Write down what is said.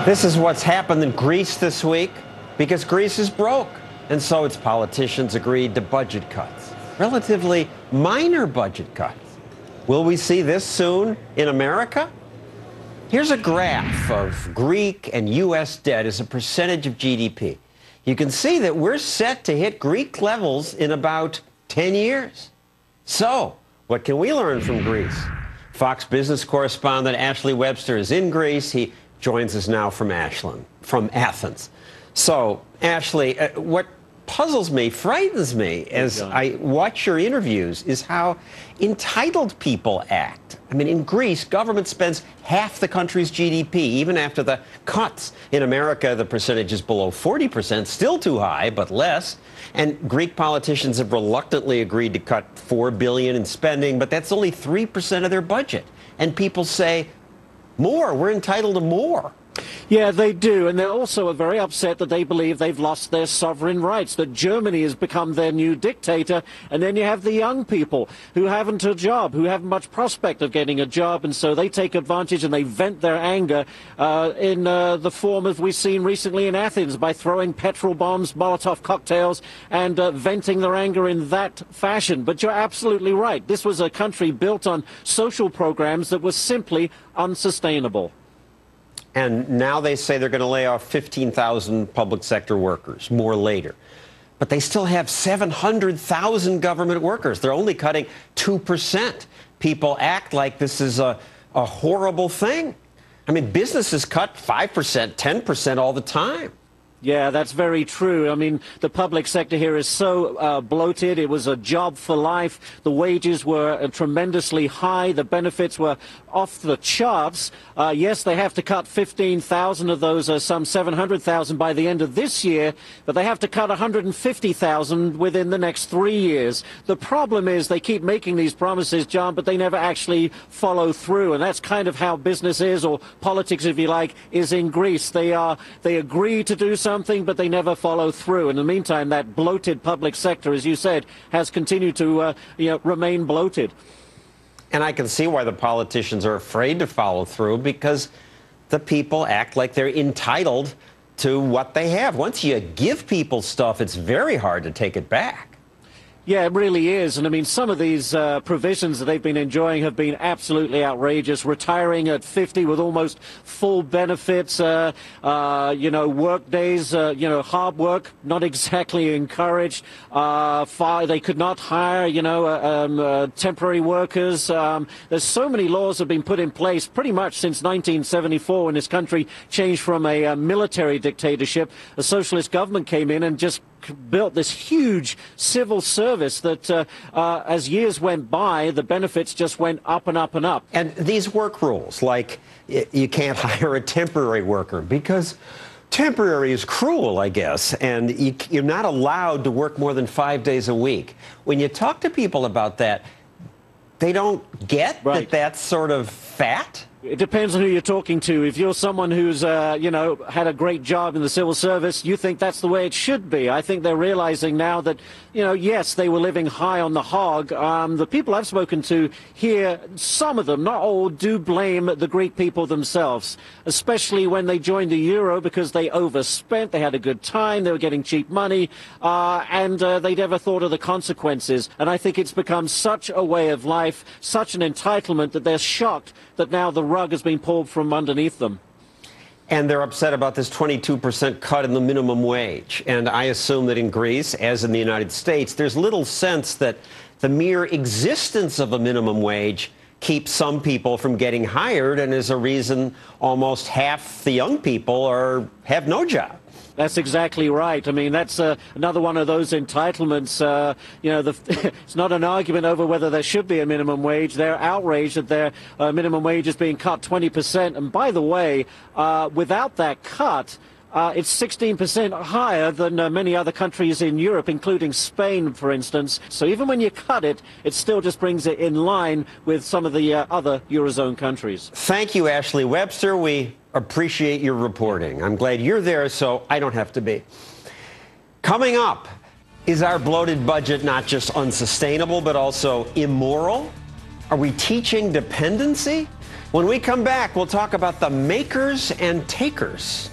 This is what's happened in Greece this week because Greece is broke. And so its politicians agreed to budget cuts, relatively minor budget cuts. Will we see this soon in America? Here's a graph of Greek and U.S. debt as a percentage of GDP. You can see that we're set to hit Greek levels in about 10 years. So, what can we learn from Greece? Fox Business correspondent Ashley Webster is in Greece. He joins us now from Athens. So, Ashley, what puzzles me, frightens me as I watch your interviews is how entitled people act. I mean, in Greece, government spends half the country's GDP, even after the cuts. In America, the percentage is below 40%, still too high, but less. And Greek politicians have reluctantly agreed to cut $4 billion in spending, but that's only 3% of their budget. And people say, more, we're entitled to more. Yeah, they do, and they're also very upset that they believe they've lost their sovereign rights, that Germany has become their new dictator, and then you have the young people who haven't a job, who haven't much prospect of getting a job, and so they take advantage and they vent their anger in the form of we've seen recently in Athens by throwing petrol bombs, Molotov cocktails, and venting their anger in that fashion. But you're absolutely right. This was a country built on social programs that were simply unsustainable. And now they say they're going to lay off 15,000 public sector workers, more later. But they still have 700,000 government workers. They're only cutting 2%. People act like this is a horrible thing. I mean, businesses cut 5%, 10% all the time. Yeah, that's very true. I mean, the public sector here is so bloated. It was a job for life. The wages were tremendously high. The benefits were off the charts. Yes, they have to cut 15,000 of those, some 700,000 by the end of this year, but they have to cut 150,000 within the next 3 years. The problem is they keep making these promises, John, but they never actually follow through. And that's kind of how business is, or politics, if you like, is in Greece. They agree to do something, but they never follow through. In the meantime, that bloated public sector, as you said, has continued to remain bloated. And I can see why the politicians are afraid to follow through, because the people act like they're entitled to what they have. Once you give people stuff, it's very hard to take it back. Yeah, it really is. And I mean, some of these provisions that they've been enjoying have been absolutely outrageous. Retiring at 50 with almost full benefits, work days, hard work, not exactly encouraged. They could not hire, temporary workers. There's so many laws have been put in place pretty much since 1974 when this country changed from a military dictatorship. A socialist government came in and just built this huge civil service that as years went by, the benefits just went up and up and up. And these work rules, like you can't hire a temporary worker because temporary is cruel, I guess, and you're not allowed to work more than 5 days a week. When you talk to people about that, they don't get that that's sort of fat. It depends on who you're talking to. If you're someone who's, had a great job in the civil service, you think that's the way it should be. I think they're realizing now that, yes, they were living high on the hog. The people I've spoken to here, some of them, not all, do blame the Greek people themselves, especially when they joined the euro because they overspent, they had a good time, they were getting cheap money, and they never thought of the consequences. And I think it's become such a way of life, such an entitlement that they're shocked that now the rug has been pulled from underneath them. And they're upset about this 22% cut in the minimum wage. And I assume that in Greece, as in the United States, there's little sense that the mere existence of a minimum wage keeps some people from getting hired, and is a reason almost half the young people have no job. That's exactly right. I mean, that's another one of those entitlements. It's not an argument over whether there should be a minimum wage. They're outraged that their minimum wage is being cut 20%. And by the way, without that cut, it's 16% higher than many other countries in Europe, including Spain, for instance. So even when you cut it, it still just brings it in line with some of the other Eurozone countries. Thank you, Ashley Webster. We appreciate your reporting. I'm glad you're there so I don't have to be. Coming up, is our bloated budget not just unsustainable but also immoral? Are we teaching dependency? When we come back, we'll talk about the makers and takers